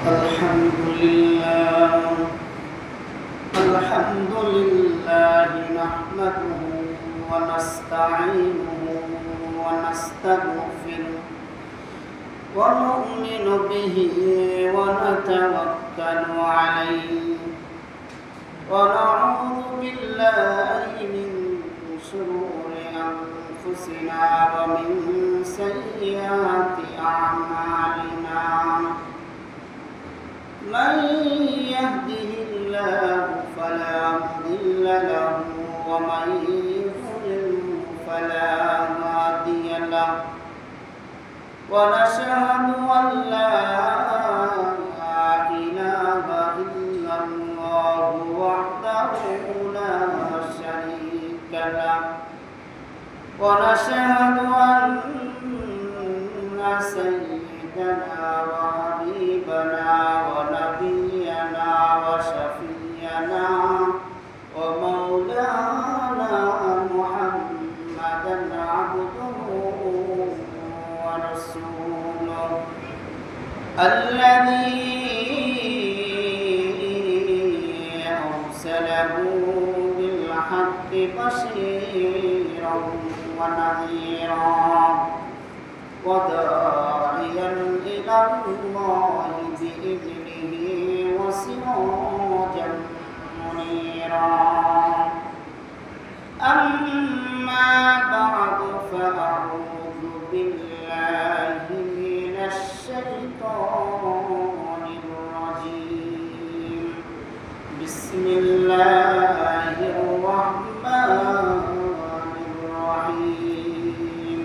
الحمد لله نحمده ونستعينه ونستغفره ونؤمن به ونتوكل عليه ونعوذ بالله من شرور أنفسنا ومن سيئات أعمالنا من يهده الله فلا مضل له ومن يضلل فلا هادي له ونشهد أن لا إله إلا الله وحده لا شريك له ونشهد أن سيدنا وحبيبنا ونبينا وشفينا ومولانا محمدا عبده ورسوله الذي أرسله بالحق بشيرا ونذيرا وداعيا إلى الله بإذنه وسراجا منيرا أما بعد فأعوذ بالله من الشيطان الرجيم بسم الله الرحمن الرحيم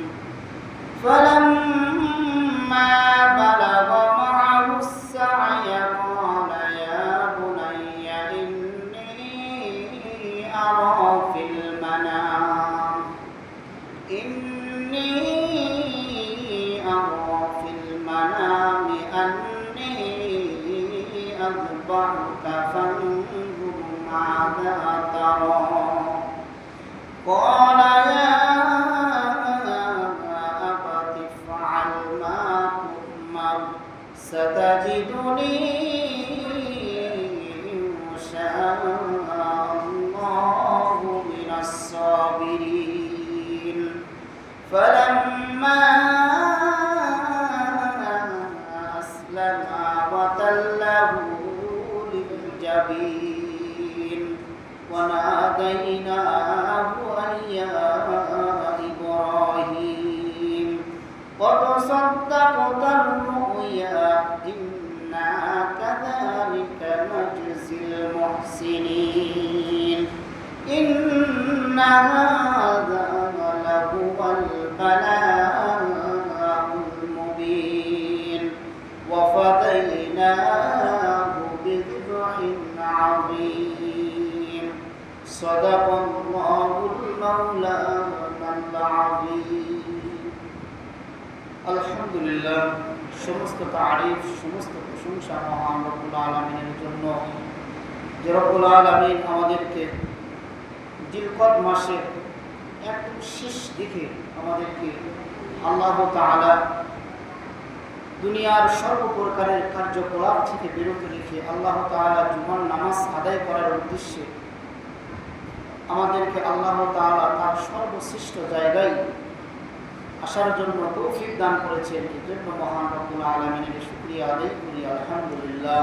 فلما بلغ معه السعي قال يا بني إني أرى في المنام أني أذبحك فانظر ماذا ترى قال يا أبت افعل ما تؤمر ستجدني إن شاء الله من الصابرين فلما أسلما وتله للجبين وناديناه أن يا إبراهيم قد صدقت الرؤيا إنا كذلك نجزي المحسنين إن هذا لهو البلاء المبين وفديناه بذبح عظيم صدق الله المولانا العظيم الحمد لله সমস্ত তারিফ সমস্ত প্রশংসা মহান রব্বুল আলামিনের জন্য যে রব্বুল আলামিন আমাদেরকে জিলকদ মাসে একদম শেষ দিকে আমাদেরকে আল্লাহ তাআলা দুনিয়ার সর্বপ্রকারের কার্যকলাপ থেকে বিরত রেখে আল্লাহ তাআলা জুমার নামাজ আদায় করার উদ্দেশ্যে আমাদেরকে আল্লাহ তাআলা তার সর্বশ্রেষ্ঠ জায়গায় আসার জন্য তৌফিক দান করেছেন। এই জন্য মহান রব্বুল আলামিনের শুকরিয়া আদায় করি আলহামদুলিল্লাহ।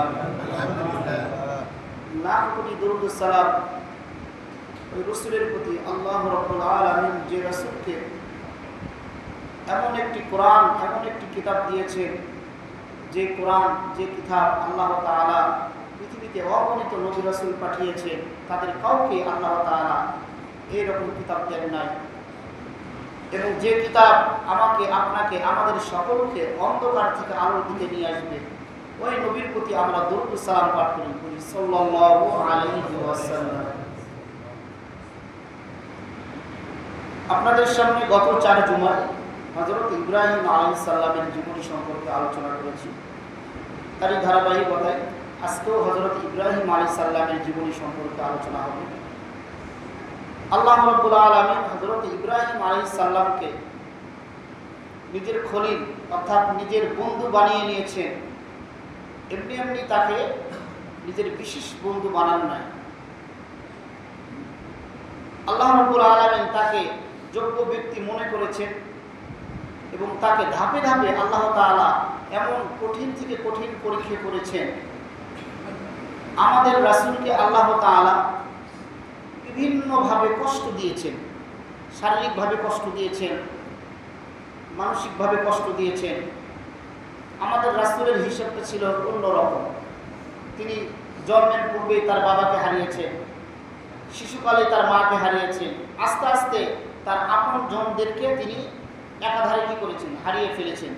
লাখ কোটি দরুদ ও সালাম ওই রাসূলের প্রতি। আল্লাহ রব্বুল আলামিন যে রাসূলকে এমন একটি কোরআন, এমন একটি কিতাব দিয়েছেন, যে কোরআন, যে কিতাব আল্লাহ তাআলা পৃথিবীতে অগণিত নবী রাসূল পাঠিয়েছেন, তাদের কাউকে আল্লাহ তাআলা এইরকম কিতাব দেন নাই। এবং যে কিতাব আমাকে, আপনাকে, আমাদের সকলকে অন্ধকার থেকে আলোর দিকে নিয়ে আসবে, ওই নবীর প্রতি আমরা দরুদ ও সালাম পাঠ করি সাল্লাল্লাহু আলাইহি ওয়াসাল্লাম। আপনাদের সামনে গত 4 জুমায় হযরত ইব্রাহিম আলাইহিস সালামের জীবনী সম্পর্কে আলোচনা করেছি। তারই ধারাবাহিকতায় আজকেও হযরত ইব্রাহিম আলাইহিস সালামের জীবনী সম্পর্কে আলোচনা হবে। আল্লাহ রাব্বুল আলামিন হযরত ইব্রাহিম আলাইহিস সালামকে নিজের খলিল অর্থাৎ নিজের বন্ধু বানিয়ে নিয়েছেন। এমনি এমনি তাকে নিজের বিশেষ বন্ধু বানান নাই। আল্লাহ রাব্বুল আলামিন তাকে যোগ্য ব্যক্তি মনে করেছেন এবং তাকে ধাপে ধাপে আল্লাহ তাআলা এমন কঠিন থেকে কঠিন পরীক্ষা করেছেন। আমাদের রাসূলকে আল্লাহ তাআলা বিভিন্নভাবে কষ্ট দিয়েছেন, শারীরিকভাবে কষ্ট দিয়েছেন, মানসিকভাবে কষ্ট দিয়েছেন। আমাদের রাসূলের হিসাবটা ছিল অন্যরকম। তিনি জন্মের পূর্বেই তার বাবাকে হারিয়েছেন, শিশুকালে তার মাকে হারিয়েছেন, আস্তে আস্তে তার আপন জনদেরকে তিনি একাধারে কি করেছেন, হারিয়ে ফেলেছেন।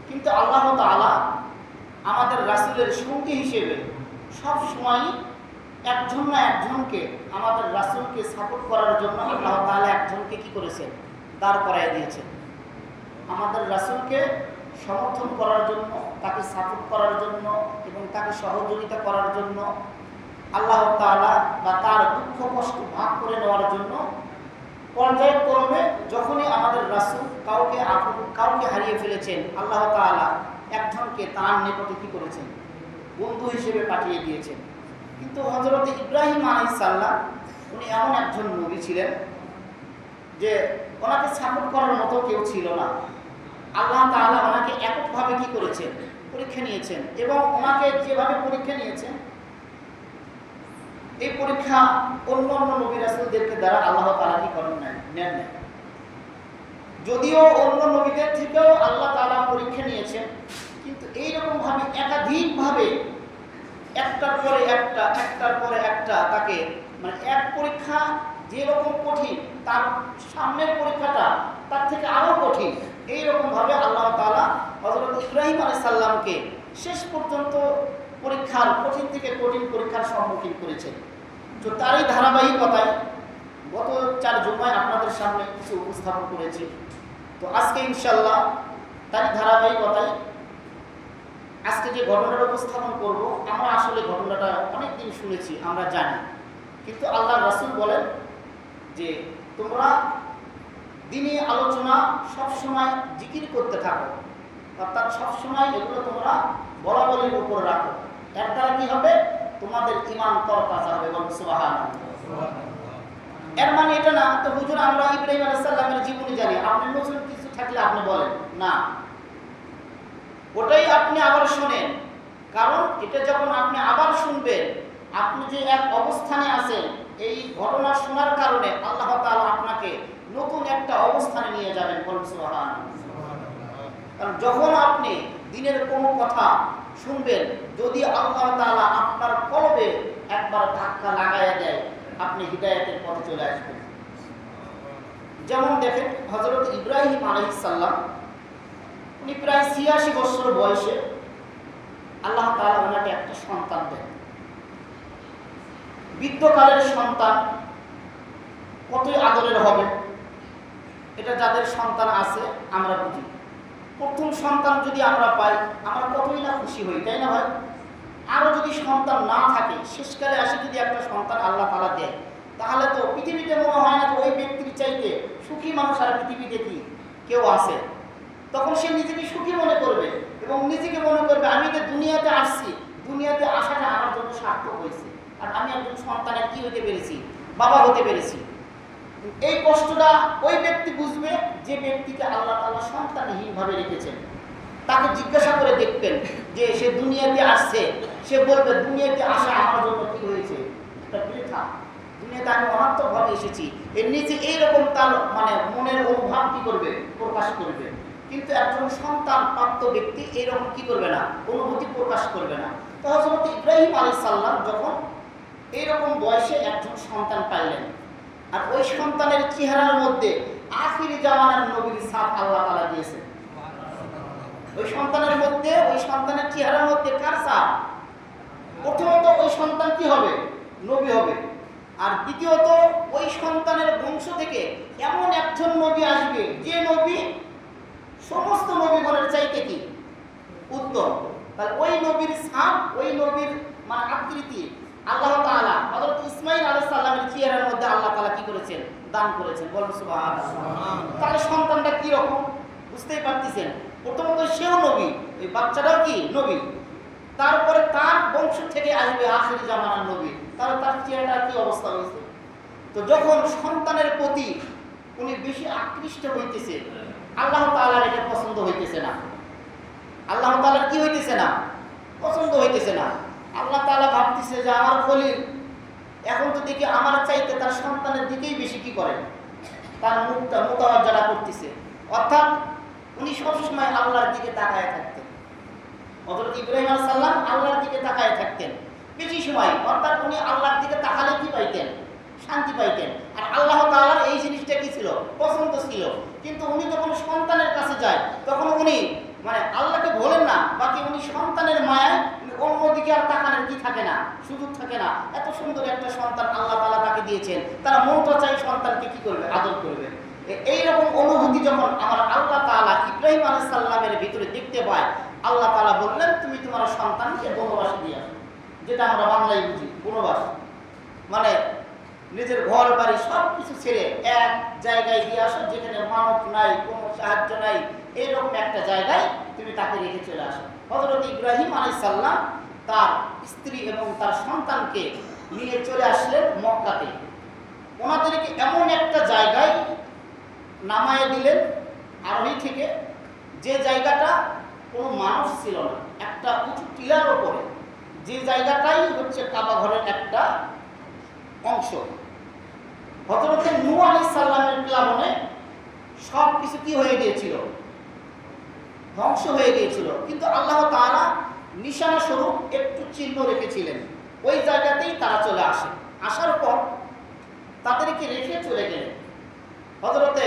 কিন্তু আল্লাহ তাআলা আমাদের রাসূলের সঙ্গী হিসেবে সব সময় একজন না একজনকে, আমাদের রাসূলকে সাপোর্ট করার জন্য আল্লাহ তাআলা একজনকে কি করেছেন, দাঁড় করায় দিয়েছেন। আমাদের রাসূলকে সমর্থন করার জন্য, তাকে সাপোর্ট করার জন্য এবং তাকে সহযোগিতা করার জন্য, আল্লাহ তাআলা বা তার দুঃখ কষ্ট ভাগ করে নেওয়ার জন্য পর্যায়ক্রমে যখনই আমাদের রাসূল কাউকে হারিয়ে ফেলেছেন, আল্লাহ তাআলা একজনকে তার নিকটে কি করেছেন, বন্ধু হিসেবে পাঠিয়ে দিয়েছেন। কিন্তু হযরত ইব্রাহিম আলাইহিস সালাম উনি এমন একজন নবী ছিলেন যে ওনাকে সাপোর্ট করার মতো কেউ ছিল না। আল্লাহ তাআলা ওনাকে এককভাবে কি করেছেন, পরীক্ষা নিয়েছেন এবং ওনাকে যেভাবে পরীক্ষা নিয়েছেন, এই পরীক্ষা অন্য অন্য নবী রাসূলদেরকে দ্বারা আল্লাহ তাআলা কি করেন নাই, নেন নাই। যদিও অন্য নবীদের থেকেও আল্লাহ তাআলা পরীক্ষা নিয়েছেন, কিন্তু এইরকম ভাবে একাধিকভাবে একটার পরে একটা তাকে, মানে এক পরীক্ষা যেরকম কঠিন, তার সামনের পরীক্ষাটা তার থেকে আরো কঠিন, এইরকম ভাবে আল্লাহ তাআলা হযরত ইব্রাহিম আলাইহিস সালামকে শেষ পর্যন্ত পরীক্ষার কঠিন থেকে কঠিন পরীক্ষার সম্মুখীন করেছেন। তো তারই ধারাবাহিকতায় গত 4 জুমায় আপনাদের সামনে কিছু উপস্থাপন করেছি। তো আজকে ইনশাআল্লাহ তারই ধারাবাহিকতায় আজকে যে ঘটনাটা উপস্থাপন করব, আমরা আসলে ঘটনাটা অনেকদিন শুনেছি, আমরা জানি, কিন্তু আল্লাহর রাসূল বলেন যে তোমরা দিনী আলোচনা সবসময় জিকির করতে থাকো, অর্থাৎ সবসময় এগুলো তোমরা বলাবলির উপর রাখো। এর দ্বারা কি হবে, তোমাদের ঈমান তরতাজা হবে। বলুন সুবহানাল্লাহ। এর মানে এটা না তো হুজুর আমরা ইব্রাহিম আলাইহিস সালামের জীবনী জানি, আপনি নতুন কিছু থাকলে আপনি বলেন না, ওটাই আপনি আবার শুনেন। কারণ এটা যখন আপনি আবার শুনবেন, আপনি যে এক অবস্থানে আছেন, এই ঘটনা শোনার কারণে আল্লাহ তাআলা আপনাকে নতুন একটা অবস্থানে নিয়ে যাবেন। বলুন সুবহানাল্লাহ। কারণ যখন আপনি দিনের কোনো কথা শুনবেন, যদি আল্লাহ তাআলা আপনার কলবে একবার ধাক্কা লাগায়া দেয়, আপনি হিদায়াতের পথে চলে আসবেন। যেমন দেখেন হযরত ইব্রাহিম আলাইহিস সালাম, উনি প্রায় ৮৬ বছর বয়সে আল্লাহ তাআলা ওনাকে একটা সন্তান দেন। বৃদ্ধকালের সন্তান কতই আদরের হবে, এটা যাদের সন্তান আছে আমরা বুঝি। প্রথম সন্তান যদি আমরা পাই, আমরা কতই না খুশি হই, তাই না ভাই? আরও যদি সন্তান না থাকে, শেষকালে আসে যদি একটা সন্তান আল্লাহ তাআলা দেয়, তাহলে তো পৃথিবীতে মনে হয় না যে ওই ব্যক্তির চাইতে সুখী মানুষ আর পৃথিবীতে কি কেউ আছে। তখন সে নিজেকে সুখী মনে করবে এবং নিজেকে মনে করবে আমি যে দুনিয়াতে আসছি, দুনিয়াতে আসাটা আমার জন্য সার্থক হয়েছে, আর আমি একজন সন্তানের কি হতে পেরেছি, বাবা হতে পেরেছি। এই কষ্টটা ওই ব্যক্তি বুঝবে যে ব্যক্তিকে আল্লাহ তাআলা সন্তানহীনভাবে রেখেছেন। তাকে জিজ্ঞাসা করে দেখবেন যে সে দুনিয়াতে আসছে, সে বলবে দুনিয়াতে আসা আমার জন্য কি হয়েছে, একটা বৃথা, দুনিয়াতে আমি অনার্থকভাবে এসেছি। এর নিচে এইরকম তার মানে মনের অনুভব কি করবে, প্রকাশ করবে। কিন্তু একজন সন্তান প্রাপ্ত ব্যক্তি এইরকম কি করবে না, অনুভূতি প্রকাশ করবে না। তো হযরত ইব্রাহিম আলাইহিস সালাম যখন এইরকম বয়সে একজন সন্তান পাইলেন, আর ওই সন্তানের চেহারার মধ্যে আখির জামানার নবীর ছাপ আল্লাহ তাআলা দিয়েছেন। ওই সন্তানের মধ্যে, ওই সন্তানের চেহারার মধ্যে কার ছাপ? প্রথমত ওই সন্তান কি হবে, নবী হবে। আর দ্বিতীয়ত ওই সন্তানের বংশ থেকে এমন একজন নবী আসবে, যে নবী সমস্ত নবীগণের চাইতে কি উত্তম। তাহলে ওই নবীর ছাপ, ওই নবীর মানে আকৃতি আল্লাহ তাআলা হযরত ইসমাঈল আলাইহিস সালামের চেহারার মধ্যে আল্লাহ তাআলা কি করেছেন, দান করেছেন। বলুন সুবহানাল্লাহ। তাহলে সন্তানটা কি রকম বুঝতেই পারতেছেন। প্রথমত সেও নবী, এই বাচ্চাটাও কি নবী। তারপরে বংশ থেকে আসবে আখিরি জামানার নবী, তাহলে তার চেহারা কি অবস্থা হয়েছে? তো যখন সন্তানের প্রতি উনি বেশি আকৃষ্ট হইতেছে, আল্লাহ তাআলার এটা পছন্দ হইতেছে না। আল্লাহ তাআলার কি হইতেছে না? পছন্দ হইতেছে না। আল্লাহ তাআলা ভাবতেছে যে আমার খলিল এখন তো দেখি আমার চাইতে তার সন্তানের দিকেই বেশি কি করে, তার মুখটা মুতাওয়াজ্জা করতেছে। অর্থাৎ উনি সবসময় আল্লাহর দিকে তাকায় থাকতেন। হযরত ইব্রাহিম আলাইহিস সালাম আল্লাহর দিকে তাকায় থাকতেন বেশি সময়। অর্থাৎ উনি আল্লাহর দিকে তাকালে কি পাইতেন? শান্তি পাইতেন। আর আল্লাহ তাআলার এই জিনিসটা কি ছিল? পছন্দ ছিল। কিন্তু উনি যখন সন্তানের কাছে যায় তখন উনি মানে আল্লাহকে বলেন না, বাকি উনি সন্তানের মায়ায় অন্যদিকে আর তাকানোর কি থাকে না, সুযোগ থাকে না। এত সুন্দর একটা সন্তান আল্লাহ তাআলা তাকে দিয়েছেন, তারা মনটা চাই সন্তানকে কি করবে? আদর করবে। এইরকম অনুভূতি যখন আমার আল্লাহ তাআলা ইব্রাহিম আলাইহিস সালামের ভিতরে দেখতে পায়, আল্লাহ তাআলা বললেন তুমি তোমার সন্তানকে বনবাসে দিয়ে আসো। যেটা আমরা বাংলায় বুঝি বনবাস, মানে নিজের ঘর বাড়ি সব কিছু ছেড়ে এক জায়গায় দিয়ে আসো, যেখানে মানব নাই, কোনো সাহায্য নাই, এইরকম একটা জায়গায় তুমি তাকে রেখে চলে আসো। হযরত ইব্রাহিম আলাইহিস সালাম তার স্ত্রী এবং তার সন্তানকে নিয়ে চলে আসলেন মক্কাতে। ওনাদেরকে এমন একটা জায়গায় নামায় দিলেন আরোহী থেকে, যে জায়গাটা কোনো মানুষ ছিল না, একটা উঁচু টিলার ওপরে, যে জায়গাটাই হচ্ছে কাবা ঘরের একটা অংশ। হযরত নূহ আলাইহিস সালামের প্লাবনে সব কিছু কি হয়ে গিয়েছিল? ধ্বংস হয়ে গিয়েছিল। কিন্তু আল্লাহ তাআলা নিশানা স্বরূপ একটু চিহ্ন রেখেছিলেন। ওই জায়গাতেই তারা চলে আসে। আসার পর তাদেরকে রেখে চলে গেলেন। হযরতে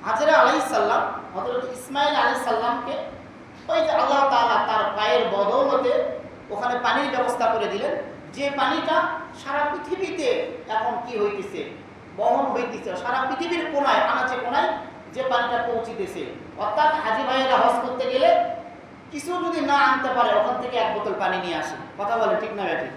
হাজরা আলাইহিস সালাম হযরত ইসমাঈল আলাইহিস সালামকে ওই যে আল্লাহ তাআলা তার পায়ের বদৌলতে ওখানে পানির ব্যবস্থা করে দিলেন, যে পানিটা সারা পৃথিবীতে এখন কি হইতেছে? বহন হইতেছে। সারা পৃথিবীর কোনায় আনাচে কোনায় যে পানিটা পৌঁছিতেছে। অর্থাৎ হাজী ভাইয়েরা হজ করতে গেলে কিছু যদি না আনতে পারে, ওখান থেকে এক বোতল পানি নিয়ে আসে। কথা বলে ঠিক না ব্যাটি?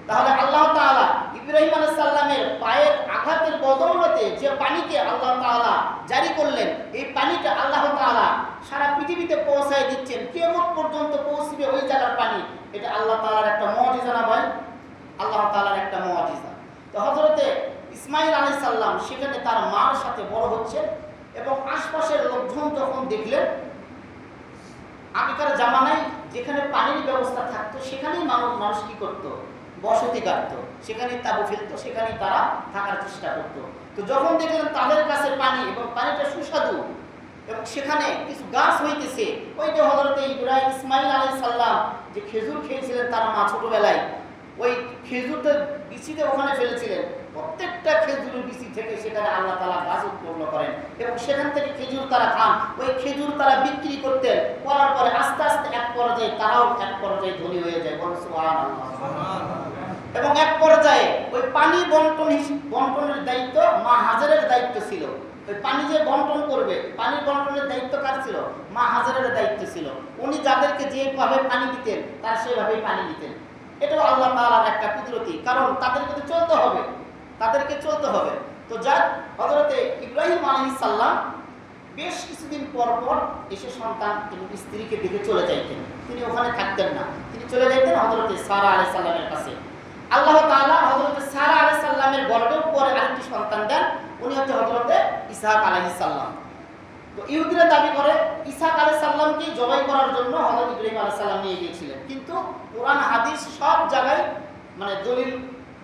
তাহলে আল্লাহ তাআলা ইব্রাহিম আলাইহিস সালামের পায়ের আঘাতের বদৌলতে যে পানিকে আল্লাহ তাআলা জারি করলেন, এই পানিটা আল্লাহ তাআলা সারা পৃথিবীতে পৌঁছায় দিচ্ছেন। কিয়ামত পর্যন্ত পৌঁছবে ওই জায়গার পানি। এটা আল্লাহ তাআলার একটা মুজিজা না ভাই? আল্লাহ তাআলার একটা মুজিজা। তো হযরতে ইসমাঈল আলাইহিস সালাম সেখানে তার মার সাথে বড় হচ্ছেন এবং আশপাশের লোকজন যখন দেখলেন, আগেকার জামানায় যেখানে পানির ব্যবস্থা থাকতো সেখানেই মানুষ কি করতো? বসতি কাটত, সেখানে তাবু ফেলতো, সেখানেই তারা থাকার চেষ্টা করত। তো যখন দেখলেন তাদের কাছে পানি এবং পানিটা সুস্বাদু এবং সেখানে কিছু গাছ হইতেছে, ওই যে হযরত ইসমাঈল আলাইহিস সালাম যে খেজুর খেয়েছিলেন তার মা ছোটবেলায়, ওই খেজুরটা বিচিতে ওখানে ফেলেছিলেন। প্রত্যেকটা খেজুরের বিচি থেকে সেখানে আল্লাহ তাআলা গাছ উৎপন্ন করেন এবং সেখান থেকে খেজুর তারা খান। ওই খেজুর তারা বিক্রি করতেন, করার পরে আস্তে আস্তে এক পর্যায়ে তারাও এক পর্যায়ে ধনী হয়ে যায়। বলুন সুবহানাল্লাহ। এবং এক পর্যায়ে ওই পানি বন্টনের দায়িত্ব মা হাজেরার দায়িত্ব ছিল। ওই পানি যে বন্টন করবে, পানি বন্টনের দায়িত্ব কার ছিল? মা হাজেরার দায়িত্ব ছিল। উনি যাদেরকে যেভাবে পানি দিতেন তারা সেভাবেই পানি দিতেন। এটাও আল্লাহ তাআলার একটা কুদরতি, কারণ তাদেরকে তো চলতে হবে, তাদেরকে চলতে হবে। তো যাক, হযরতে ইব্রাহিম আলাইহিস সালাম বেশ কিছুদিন পর পর এসে সন্তান এবং স্ত্রীকে দেখে চলে যাইতেন। তিনি ওখানে থাকতেন না, তিনি চলে যাইতেন হযরতে সারা আলাইহিস সালামের কাছে। আল্লাহ তাআলা হযরতে সারা আলাইহিস সালামের গর্ভের পরে আরেকটি সন্তান দেন, উনি হচ্ছে হযরতে ইসহাক আলাইহিস সালাম। তো ইহুদিরা দাবি করে ইসহাক আলাইহিস সালামকে জবাই করার জন্য হযরত ইব্রাহিম আলাইহিস সালাম নিয়ে গিয়েছিলেন। কিন্তু কোরআন হাদিস সব জায়গায় মানে দলিল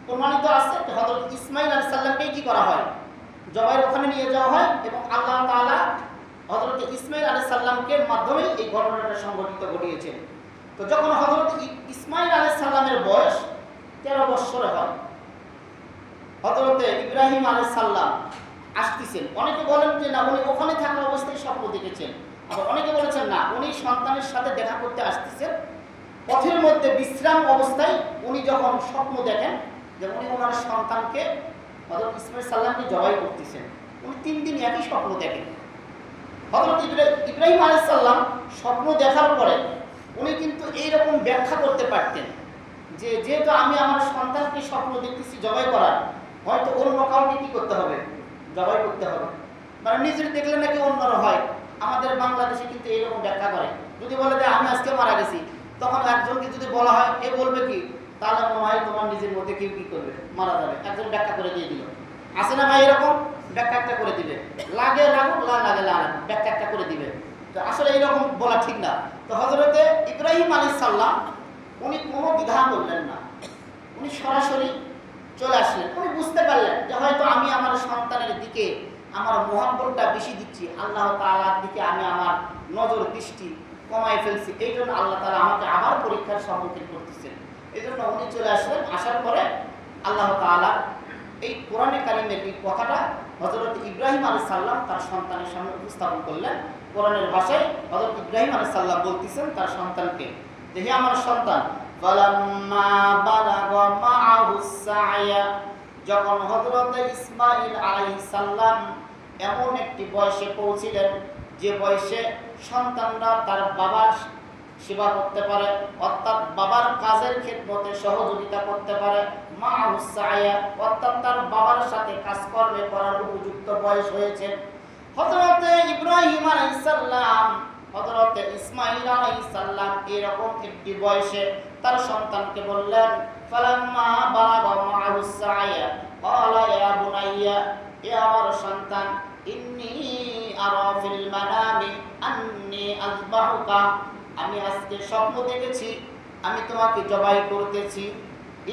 প্রমাণিত আছে যে হযরত ইসমাঈল আলাইহিস সালামকে কি করা হয়? জবাইয়ের ওখানে নিয়ে যাওয়া হয় এবং আল্লাহ তাআলা হযরত ইসমাঈল আলাইহিস সালামকে মাধ্যমে এই ঘটনাটা সংঘটিত ঘটিয়েছেন। তো যখন হযরত ইসমাঈল আলাইহিস সালামের বয়স 13 বছর হয়, হযরতে ইব্রাহিম আলাইহিস সালাম আসতেছেন। অনেকে বলেন যে না, উনি ওখানে থাকা অবস্থায় স্বপ্ন দেখেছেন, আবার অনেকে বলেছেন না, উনি সন্তানের সাথে দেখা করতে আসতেছেন। পথের মধ্যে বিশ্রাম অবস্থায় উনি যখন স্বপ্ন দেখেন যে উনি ওনার সন্তানকে হযরত ইসমাঈল সালামকে জবাই করতেছেন, উনি 3 দিন একই স্বপ্ন দেখেন। হযরত ইব্রাহিম আলাইহিস সালাম স্বপ্ন দেখার পরে উনি কিন্তু এইরকম ব্যাখ্যা করতে পারতেন যে যেহেতু আমি আমার সন্তানকে স্বপ্ন দেখতেছি জবাই করার, হয়তো অন্য কাউকে কি করতে হবে? জবাই করতে হবে। মানে নিজের দেখলে নাকি অন্যরা হয়। আমাদের বাংলাদেশে কিন্তু এইরকম ব্যাখ্যা করে, যদি বলে যে আমি আজকে মারা গেছি, তখন একজনকে যদি বলা হয়, এ বলবে কি, তাহলে মনে হয় তোমার নিজের মধ্যে কেউ কি করবে, মারা যাবে। একজন ব্যাখ্যা করে দিয়ে দিল, আছে না ভাই এরকম? ব্যাখ্যা একটা করে দিবে, লাগে লাগুক, লাগে লাগুক, ব্যাখ্যা একটা করে দিবে। তো আসলে এইরকম বলা ঠিক না। তো হযরতে ইব্রাহিম আলাইহিস সালাম উনি কোনো দ্বিধা করলেন না, উনি সরাসরি চলে আসলেন। উনি বুঝতে পারলেন যে হয়তো আমি আমার সন্তানের দিকে আমার মহব্বতটা বেশি দিচ্ছি, আল্লাহ তাআলার দিকে আমি আমার নজর দৃষ্টি কমায় ফেলছি, এই জন্য আল্লাহ তাআলা আমাকে আবার পরীক্ষার সম্মুখীন করতেছেন। এই জন্য উনি চলে আসলেন। আসার পরে আল্লাহ তাআলা এই কোরআনে কারিমের এই কথাটা হযরত ইব্রাহিম আলাইহিস সালাম তার সন্তানের সামনে উপস্থাপন করলেন। কোরআনের ভাষায় হযরত ইব্রাহিম আলাইহিস সালাম বলতেছেন তার সন্তানকে যে, হে আমার সন্তান, ফালাম্মা বালাগা মাআহুস সা'য়া, যখন হযরত ইসমাঈল আলাইহিস সালাম এমন একটি বয়সে পৌঁছিলেন যে বয়সে সন্তানরা তার বাবার সেবা করতে পারে, অর্থাৎ বাবার কাজের ক্ষেত্রে সহযোগিতা করতে পারে, মাআহুস সা'য়া, অর্থাৎ তার বাবার সাথে কাজকর্মে করার উপযুক্ত বয়স হয়েছে। হযরত ইব্রাহিম আলাইহিস সালাম, হযরত ইসমাঈল আলাইহিস সালাম এরকম একটি বয়সে তার সন্তানকে বললেন, ফালাম্মা বালাগা মাআহুস সা'য়া ক্বালা ইয়া বুনাইয়া, এ আমার সন্তান, ইন্নী আরা ফিল মানামি আন্নী আযবাহুকা, আমি আজকে স্বপ্ন দেখেছি আমি তোমাকে জবাই করতেছি।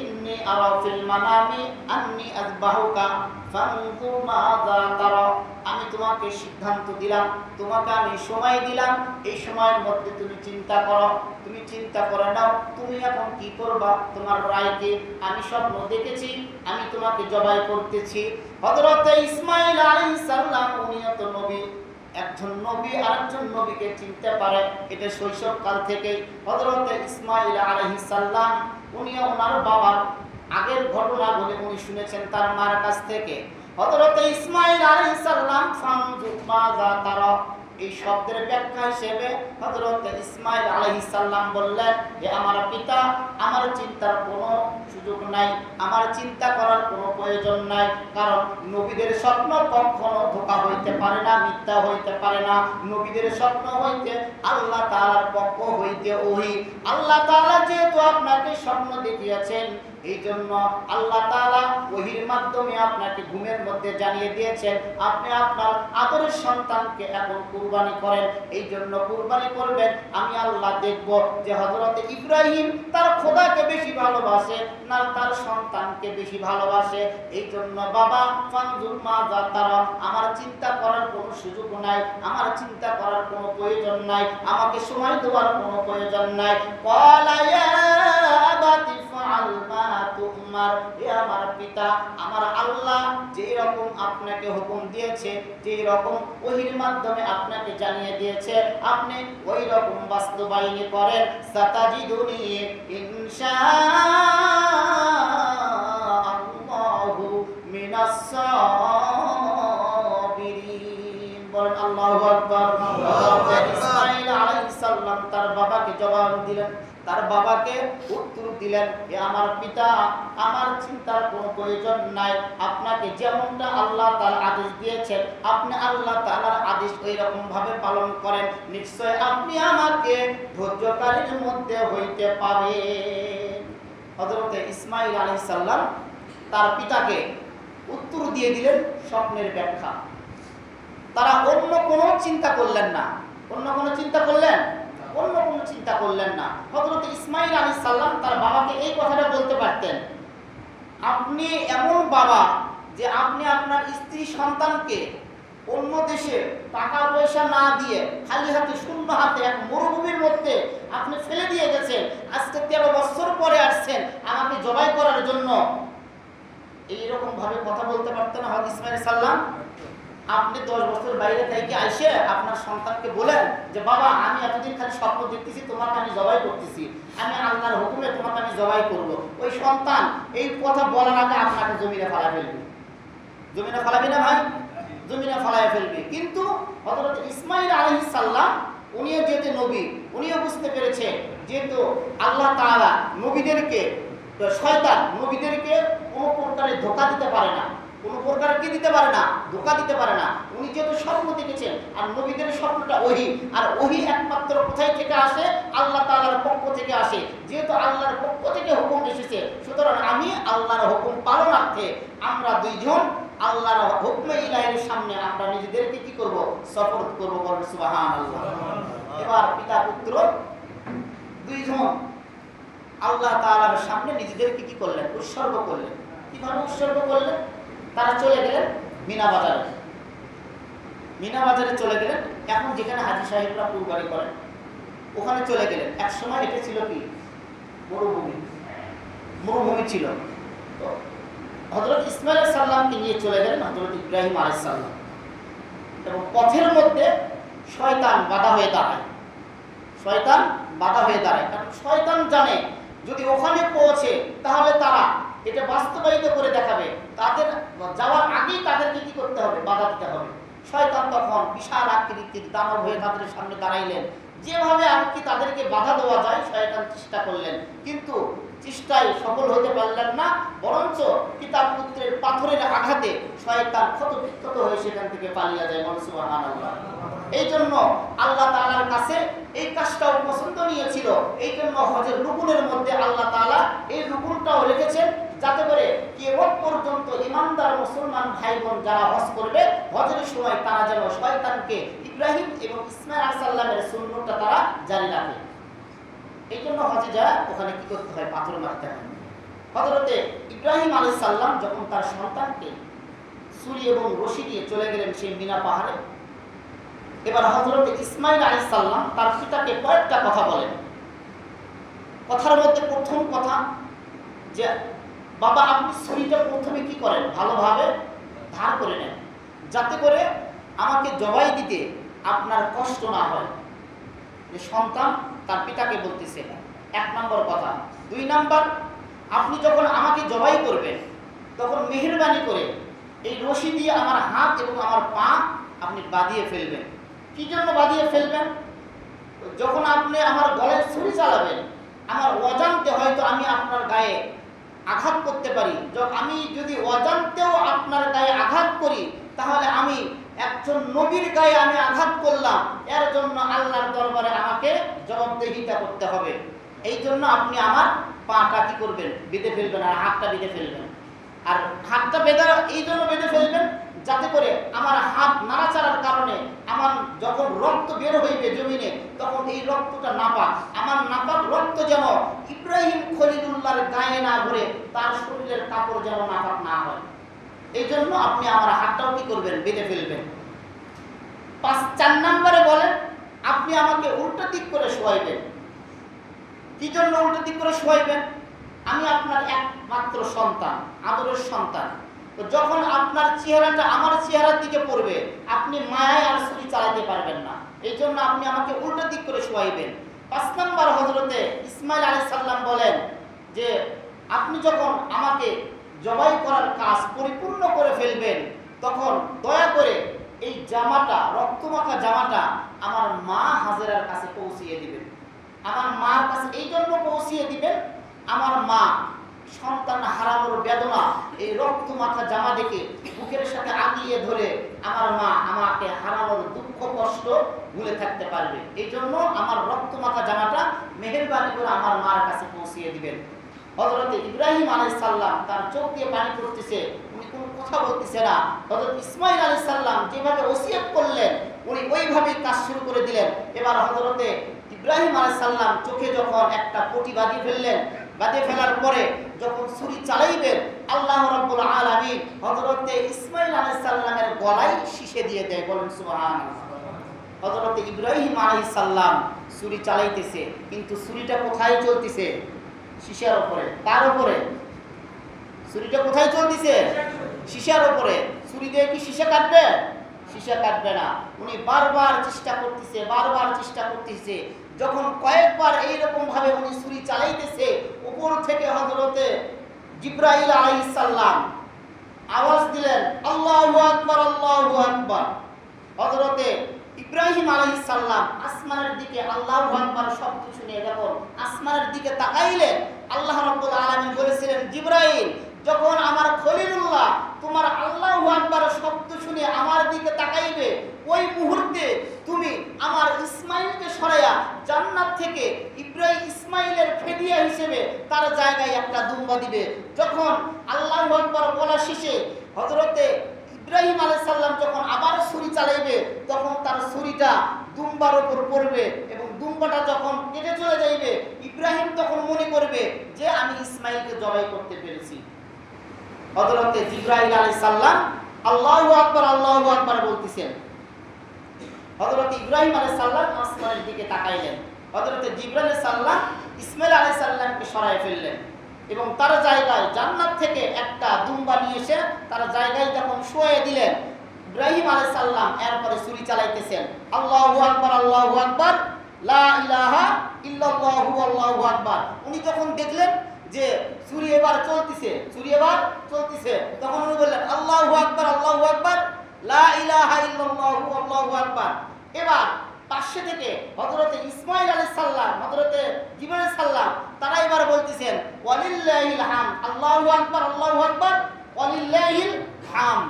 ইন্নী আরা ফিল মানামি আন্নী আযবাহুকা ফানজুর মাযা তারা, আমি তোমাকে সিদ্ধান্ত দিলাম, তোমাকে আমি সময় দিলাম, এই সময়ের মধ্যে তুমি চিন্তা করো, তুমি চিন্তা করে নাও তুমি এখন কি করবা, তোমার রায় কি। আমি স্বপ্ন দেখেছি আমি তোমাকে জবাই করতেছি। হযরত ইসমাঈল আলাইহিস সালাম উনিও তো নবী, একজন নবী আরেকজন নবীকে চিনতে পারে, এটা শৈশবকাল থেকে। হযরত ইসমাঈল আলাইহিস সালাম উনিও ওনার বাবার আগের ঘটনাগুলি উনি শুনেছেন তার মার কাছ থেকে। হযরত ইসমাঈল আলাইহিস সালাম ফানজুর মাযা তারা, এই শব্দের ব্যাখ্যা হিসেবে হযরত ইসমাঈল আলাইহিস সালাম বললেন, যে আমার পিতা, আমার চিন্তার কোনো সুযোগ নাই, আমার চিন্তা করার কোনো প্রয়োজন নাই, কারণ নবীদের স্বপ্ন কখনো ধোঁকা হইতে পারে না, মিথ্যা হইতে পারে না। নবীদের স্বপ্ন হইতে আল্লাহ তাআলার পক্ষ হইতে ওহী। আল্লাহ তাআলা যেহেতু আপনাকে স্বপ্ন দেখিয়েছেন, এই জন্য আল্লাহ তাআলা ওহীর মাধ্যমে আপনাকে ঘুমের মধ্যে জানিয়ে দিয়েছেন আপনি আপনার আদরের সন্তানকে এখন কুরবানি করেন। এই জন্য কুরবানি করবেন, আমি আল্লাহ দেখব যে হযরত ইব্রাহিম তার খোদাকে বেশি ভালোবাসে না তার সন্তানকে বেশি ভালোবাসে। এই জন্য বাবা, ফানজুর মাযা তারা, আমার চিন্তা করার কোনো সুযোগ নাই, আমার চিন্তা করার কোনো প্রয়োজন নাই, আমাকে সময় দেওয়ার কোনো প্রয়োজন নাই। ক্বালা ইয়া আবাতি ফাআল মা তুমার, হে আমার পিতা, আমার আল্লাহ যেই রকম আপনাকে হুকুম দিয়েছে, যেই রকম ওহীর মাধ্যমে আপনাকে জানিয়ে দিয়েছে, আপনি ওই রকম বাস্তবায়ন করেন। সাতাজিদুনি ইনশাআল্লাহু মিনাস সাবিরিন। বলেন আল্লাহু আকবার। ইসমাঈল আলাইহিস সালাম তার বাবাকে জবাব দিলেন, তার বাবাকে উত্তর দিলেন, হে আমার পিতা, আমার চিন্তার কোনো প্রয়োজন নাই, আপনাকে যেমনটা আল্লাহ তাআলা আদেশ দিয়েছেন আপনি আল্লাহ তাআলার আদেশ ওই রকম ভাবে পালন করেন, নিশ্চয় আপনি আমাকে ধৈর্যকারীর মধ্যে হইতে পাবেন। হযরত ইসমাঈল আলাইহিস সালাম তার পিতাকে উত্তর দিয়ে দিলেন স্বপ্নের ব্যাখ্যা। তারা অন্য কোনো চিন্তা করলেন না, অন্য কোনো চিন্তা করলেন না। হযরত ইসমাঈল আলাইহিস সালাম তার বাবাকে এই কথাটা বলতে পারতেন, আপনি এমন বাবা যে আপনি আপনার স্ত্রী সন্তানকে অন্য দেশে টাকা পয়সা না দিয়ে খালি হাতে, শূন্য হাতে এক মরুভূমির মধ্যে আপনি ফেলে দিয়ে গেছেন, আজকে 13 বছর পরে আসছেন আমাকে জবাই করার জন্য। এইরকম ভাবে কথা বলতে পারতেন হযরত ইসমাঈল সাল্লাম? আপনি 10 বছর বাইরে থেকে আইসে আপনার সন্তানকে বলেন যে বাবা, আমি এতদিন খালি স্বপ্ন দেখতেছি তোমাকে আমি জবাই করতেছি, আমি আল্লাহর হুকুমে তোমাকে আমি জবাই করব। ওই সন্তান এই কথা বলার আগে আপনাকে জমিনে ফালায় ফেলবে। জমিনে ফালাবি না ভাই? জমিনে ফালায় ফেলবে। কিন্তু হযরত ইসমাঈল আলাইহিস সালাম উনিও যেহেতু নবী, উনিও বুঝতে পেরেছে যেহেতু আল্লাহ তাআলা নবীদেরকে, শয়তান নবীদেরকে কোনো প্রকারে ধোঁকা দিতে পারে না। কোনো প্রকার কি দিতে পারে না, ধোঁকা দিতে পারে না। উনি যেহেতু স্বপ্ন দেখেছেন, আর নবীদের স্বপ্নটা ওহী, আর ওহী একমাত্র কোথায় থেকে আসে? আল্লাহ তাআলার পক্ষ থেকে আসে। যেহেতু আল্লাহর পক্ষ থেকে হুকুম এসেছে, সুতরাং আমি আল্লাহর হুকুম পালনার্থে আমরা দুইজন আল্লাহর হুকমে ইলাহির সামনে আমরা নিজেদেরকে কি করব? সফর করব। বলেন সুবহানাল্লাহ। এবার পিতা পুত্র দুইজন আল্লাহ তাআলার সামনে নিজেদেরকে কি করলেন? উৎসর্গ করলেন। কিভাবে উৎসর্গ করলেন? তারা চলে গেলেন মিনা বাজারে। মিনা বাজারে চলে গেলেন। এখন যেখানে হাজী সাহেবরা কুরবানি করেন ওখানে চলে গেলেন। এক সময় এটা ছিল কি? মরুভূমি ছিল। তো হযরত ইসমাঈল আলাইহিস সালামকে নিয়ে চলে গেলেন হযরত ইব্রাহিম আলাইহিস সালাম। এবং পথের মধ্যে শয়তান বাধা হয়ে দাঁড়ায়। শয়তান বাধা হয়ে দাঁড়ায়, কারণ শয়তান জানে যদি ওখানে পৌঁছে তাহলে তারা এটা বাস্তবায়িত করে দেখাবে। তাদের যাওয়ার আগেই তাদেরকে কি করতে হবে? বাধা দিতে হবে। শয়তান তখন বিশাল আকৃতির দানব হয়ে তাদের সামনে দাঁড়াইলেন। যেভাবে আর কি তাদেরকে বাধা দেওয়া যায় শয়তান চেষ্টা করলেন, কিন্তু চেষ্টায় সফল হতে পারলেন না। বরঞ্চ পিতা পুত্রের পাথরের আঘাতে শয়তান ক্ষতবিক্ষত হয়ে সেখান থেকে পালিয়ে যায়। সুবহানাল্লাহ। এই জন্য আল্লাহ তাআলার কাছে এই কাজটাও পছন্দনীয় ছিল। এই জন্য হজের রুকুনের মধ্যে আল্লাহ তাআলা এই রুকুনটাও রেখেছেন, যাতে করে কিয়ামত পর্যন্ত ইমানদার মুসলমান ভাই বোন যারা হজ করবে, হজের সময় তারা যেন শয়তানকে ইব্রাহিম এবং ইসমাঈল আলাইহিস সালামের সুন্নতটা তারা জারি রাখে। এই জন্য হজে যারা ওখানে কি করতে হয়? পাথর মারতে হয়। হযরতে ইব্রাহিম আলাইহিস সালাম যখন তার সন্তানকে ছুরি এবং রশি দিয়ে চলে গেলেন সেই মিনা পাহাড়ে, এবার হযরত ইসমাঈল আলাইহিস সালাম তার পিতাকে কয়েকটা কথা বলেন। কথার মধ্যে প্রথম কথা যে, বাবা আপনি ছুরিটা প্রথমে কি করেন? ভালোভাবে ধার করে নেন, যাতে করে আমাকে জবাই দিতে আপনার কষ্ট না হয়। যে সন্তান তার পিতাকে বলতেছে, এক নম্বর কথা। দুই নম্বর, আপনি যখন আমাকে জবাই করবেন তখন মেহেরবানি করে এই রশি দিয়ে আমার হাত এবং আমার পা আপনি বাঁধিয়ে ফেলবেন। কি জন্য বাঁধিয়ে ফেলবেন? যখন আপনি আমার গলায় ছুরি চালাবেন, আমার অজান্তে হয়তো আমি আপনার গায়ে আঘাত করতে পারি। আমি যদি অজান্তেও আপনার গায়ে আঘাত করি, তাহলে আমি একজন নবীর গায়ে আমি আঘাত করলাম, এর জন্য আল্লাহর দরবারে আমাকে জবাবদিহিতা করতে হবে। এই জন্য আপনি আমার পাটা কি করবেন? বেঁধে ফেলবেন, আর হাতটা বেঁধে ফেলবেন। আর হাতটা বেঁধে এই জন্য বেঁধে ফেলবেন যাতে করে আমার হাত নাড়াচাড়ার কারণে আমার যখন রক্ত বের হইবে জমিনে, তখন এই রক্তটা নাপাক, আমার নাপাক রক্ত যেন ইব্রাহিম খলিলুল্লাহর গায়ে না ঘুরে তার শরীরের কাপড় যেন নাপাক না হয়। এই জন্য আপনি আমার হাতটাও কি করবেন? বেঁধে ফেলবেন। 4 নম্বরে বলেন, আপনি আমাকে উল্টো দিক করে শোয়াইবেন। কি জন্য উল্টো দিক করে শোয়াইবেন? আমি আপনার একমাত্র সন্তান, আদরের সন্তান। তো যখন আপনার চেহারাটা আমার চেহারার দিকে পড়বে, আপনি মায়ায় আর ছুরি চালাতে পারবেন না। এই জন্য আপনি আমাকে উল্টো দিক করে শোয়াইবেন। 5 নম্বর হযরতে ইসমাঈল আলাইহিস সালাম বলেন যে, আপনি যখন আমাকে জবাই করার কাজ পরিপূর্ণ করে ফেলবেন, তখন দয়া করে এই জামাটা, রক্তমাখা জামাটা আমার মা হাজেরার কাছে পৌঁছিয়ে দিবেন। আমার মার কাছে এই জন্য পৌঁছিয়ে দিবেন, আমার মা সন্তান হারানোর বেদনা এই রক্তমাখা জামা দেখে বুকের সাথে আগিয়ে ধরে আমার মা আমাকে হারানোর দুঃখ কষ্ট ভুলে থাকতে পারবে। এই জন্য আমার রক্তমাখা জামাটা মেহেরবানি করে আমার মার কাছে পৌঁছিয়ে দিবেন। হযরত ইব্রাহিম আলাইহিস সালাম তার চোখ দিয়ে পানি পড়তেছে, উনি কোনো কথা বলতেছে না। হযরত ইসমাঈল আলাইহিস সালাম যেভাবে ওসিয়ত করলেন, উনি ওইভাবেই কাজ শুরু করে দিলেন। এবার হযরতে ইব্রাহিম আলাইহিস সালাম চোখে যখন একটা পটি বাঁধিয়ে ফেললেন, বাঁধিয়ে ফেলার পরে যখন ছুরি চালাইবেন, আল্লাহ রাব্বুল আলামিন হযরতে ইসমাঈল আলাইহিস সালামের গলায় শীষে দিয়ে দেয়। বলেন সুবহানাল্লাহ। হযরতে ইব্রাহিম আলাইহিস সালাম ছুরি চালাইতেছে, কিন্তু ছুরিটা কোথায় চলতেছে? শীষার উপরে। তার উপরে ছুরিটা কোথায় চলতেছে? শীষার উপরে। ছুরি দিয়ে কি শীষা কাটবে? শীষা কাটবে না। উনি বারবার চেষ্টা করতেছে, বারবার চেষ্টা করতেছে। যখন কয়েকবার এইরকম ভাবে উনি ছুরি চালাইতেছে, উপর থেকে হযরতে জিবরাইল আলাইহিস সালাম আওয়াজ দিলেন, আল্লাহু আকবার, আল্লাহু আকবার। হযরতে ইব্রাহিম আলাইহিস সালাম আসমানের দিকে আল্লাহু আকবার শব্দ শুনে যখন আসমানের দিকে তাকাইলেন, আল্লাহ রাব্বুল আলামিন বলেছিলেন, জিবরাইল, যখন আমার খলিলুল্লাহ আল্লাহ তোমার আল্লাহু আকবার শব্দ শুনে আমার দিকে তাকাইবে, ওই মুহূর্তে তুমি আমার ইসমাইলকে সরাইয়া জান্নাত থেকে ইসমাইলের ফেদিয়া হিসেবে তার জায়গায় একটা দুম্বা দিবে। যখন আল্লাহু আকবার বলা শেষে হযরতে ইব্রাহিম আলাইহিস সালাম যখন আবার ছুরি চালাইবে, তখন তার ছুরিটা দুম্বার উপর পড়বে এবং দুম্বাটা যখন কেটে চলে যাইবে, ইব্রাহিম তখন মনে করবে যে আমি ইসমাইলকে জবাই করতে পেরেছি। হযরতে জিবরাইল আলাইহিস সালাম আল্লাহু আকবার বলতেছেন। হযরতে ইব্রাহিম আলাইহিস সালাম আসমানের দিকে তাকাইলেন। হযরতে জিবরাইল আলাইহিস সালাম ইসমাইল আলাইহিস সালামকে সরায় ফেললেন এবং তার জায়গায় জান্নাত থেকে একটা দুম্বা নিয়ে এসে তার জায়গায় যখন শুয়ে দিলেন, ইব্রাহিম আলাইহিস সালাম এরপরে ছুরি চালাইতেছেন। আল্লাহু আকবার, লা ইলাহা ইল্লাল্লাহু আল্লাহু আকবার। উনি যখন দেখলেন যে ছুরি এবার চলতেছে, তখন উনি বললেন আল্লাহু আকবার, লা ইলাহা ইল্লাল্লাহু আল্লাহু আকবার। এবার পাশে থেকে হযরতে ইসমাইল আলাইহিস সালাম, হযরতে জিবরাইল আলাইহিস সালাম তারা এবার বলতেছেন ওয়ালিল্লাহিল হামদ, আল্লাহু আকবার ওয়ালিল্লাহিল হামদ।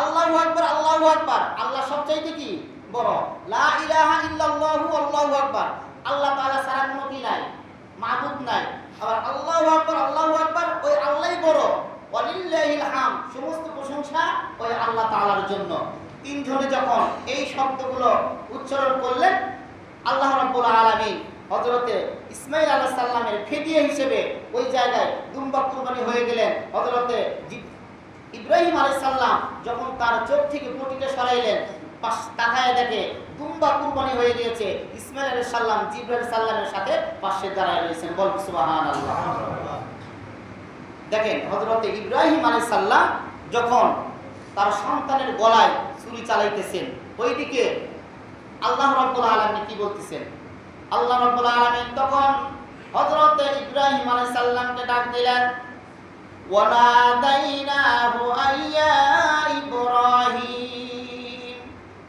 আল্লাহু আকবার, আল্লাহ সবচাইতে কি বড়। লা ইলাহা ইল্লাল্লাহু আল্লাহু আকবার, আল্লাহ তাআলা ছাড়া কোনো কি নাই, মাবুদ নাই। আবার আল্লাহু আকবার, ওই আল্লাহই বড়। ওয়ালিল্লাহিল হামদ, সমস্ত প্রশংসা ওই আল্লাহ তাআলার জন্য। তিনজনে যখন এই শব্দগুলো উচ্চারণ করলেন, আল্লাহ রাব্বুল আলামিন হযরতে ইসমাইল আলাইহিস সালামের ফিদিয়া হিসেবে ওই জায়গায় দুম্বা কুরবানি হয়ে গেলেন। হযরতে ইব্রাহিম আলাইহিস সালাম যখন তার চোখ থেকে পটিটা সরাইলেন, তাকায় দেখে দুম্বা কুরবানি হয়ে গিয়েছে। ইসমাইল আলাইহিস সালাম জিবরাইল সাল্লামের সাথে পাশে দাঁড়ায় রয়েছেন। বল সুবহানাল্লাহ। দেখেন হযরতে ইব্রাহিম আলাইহিস সালাম যখন তার সন্তানের গলায় ছুরি চালাইতেছেন, ওইদিকে আল্লাহ রাব্বুল আলামিন কি বলতেছেন? আল্লাহ রাব্বুল আলামিন তখন হযরতে ইব্রাহিম আলাইহিস সালামকে ডাক দিলেন, ওয়ানাদাইনাহু আইয়া ইব্রাহিম।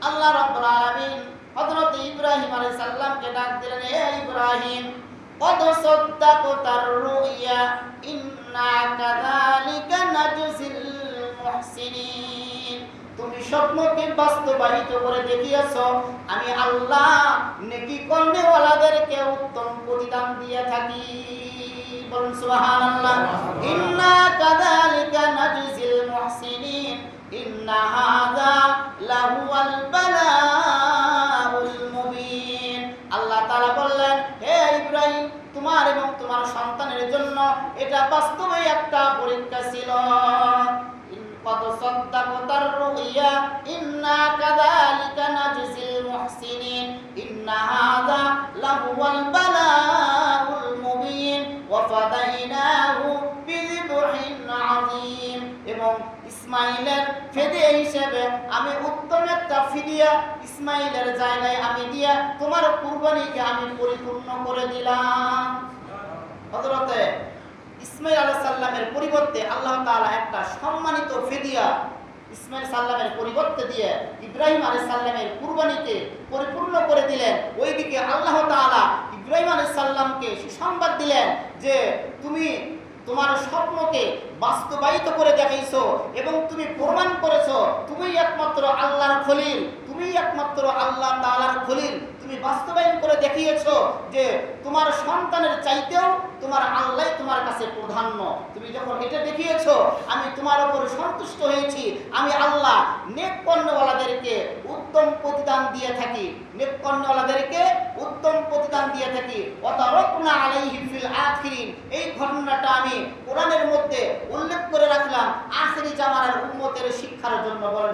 আল্লাহ রাব্বুল আলামিন হযরতে ইব্রাহিম আলাইহিস সালামকে ডাক দিলেন, হে ইব্রাহিম, কদ সাদ্দাকতার রুইয়া ইন্না কাযালিকা নাজজিল মুহসিনিন। তুমি স্বপ্নকে বাস্তবায়িত করে দেখিয়েছো, আমি আল্লাহ নেকি করনেওয়ালাদেরকে উত্তম প্রতিদান দিয়ে থাকি। বলুন সুবহানাল্লাহ। ইন্না কাযালিকা নাজজিল মুহসিনিন ইন্না হাযা লাহুয়াল বালাউল মুবিন। আল্লাহ তাআলা বললেন, হে ইব্রাহিম, তোমার এবং তোমার সন্তানের জন্য এটা বাস্তবে একটা পরীক্ষা ছিল। কদ সাদ্দাকতার রুইয়া ইন্না কাযালিকা নাজজিল মুহসিনিন ইন্না হাযা লাহুয়াল বালাউল মুবিন ওয়া ফাদাইনাহু বিযিবহিন আযীম। এবং ইসমাইলের ফিদিয়া হিসেবে আমি উত্তম একটা ফিদিয়া ইসমাইলের জায়গায় আমি দিয়া তোমার কুরবানিকে আমি পরিপূর্ণ করে দিলাম। হযরতে ইসমাইল আলাইহিস সালামের পরিবর্তে আল্লাহ তাআলা একটা সম্মানিত ফিদিয়া ইসমাইল সাল্লামের পরিবর্তে দিয়ে ইব্রাহিম আলাইহিস সালামের কুরবানিকে পরিপূর্ণ করে দিলেন। ওইদিকে আল্লাহ তাআলা ইব্রাহিম আলাইহিস সালামকে সুসংবাদ দিলেন যে তুমি তোমার স্বপ্নকে বাস্তবায়িত করে দেখাইছো এবং তুমি প্রমাণ করেছো তুমিই একমাত্র আল্লাহর খলিল, তুমিই একমাত্র আল্লাহ তাআলার খলিল। তুমি বাস্তবায়ন করে দেখিয়েছো যে তোমার সন্তানের চাইতেও তোমার আল্লাহই তোমার কাছে প্রাধান্য। তুমি যখন এটা দেখিয়েছো, আমি তোমার উপর সন্তুষ্ট হয়েছি। আমি আল্লাহ নেক কর্মওয়ালাদেরকে উত্তম প্রতিদান দিয়ে থাকি, নেক কর্মওয়ালাদেরকে উত্তম প্রতিদান দিয়ে থাকি। ওয়াতারাকনা আলাইহি ফিল আখিরিন। এই ঘটনাটা আমি কোরআনের মধ্যে উল্লেখ করে রাখলাম আখিরি জামানার উম্মতের শিক্ষার জন্য। বলেন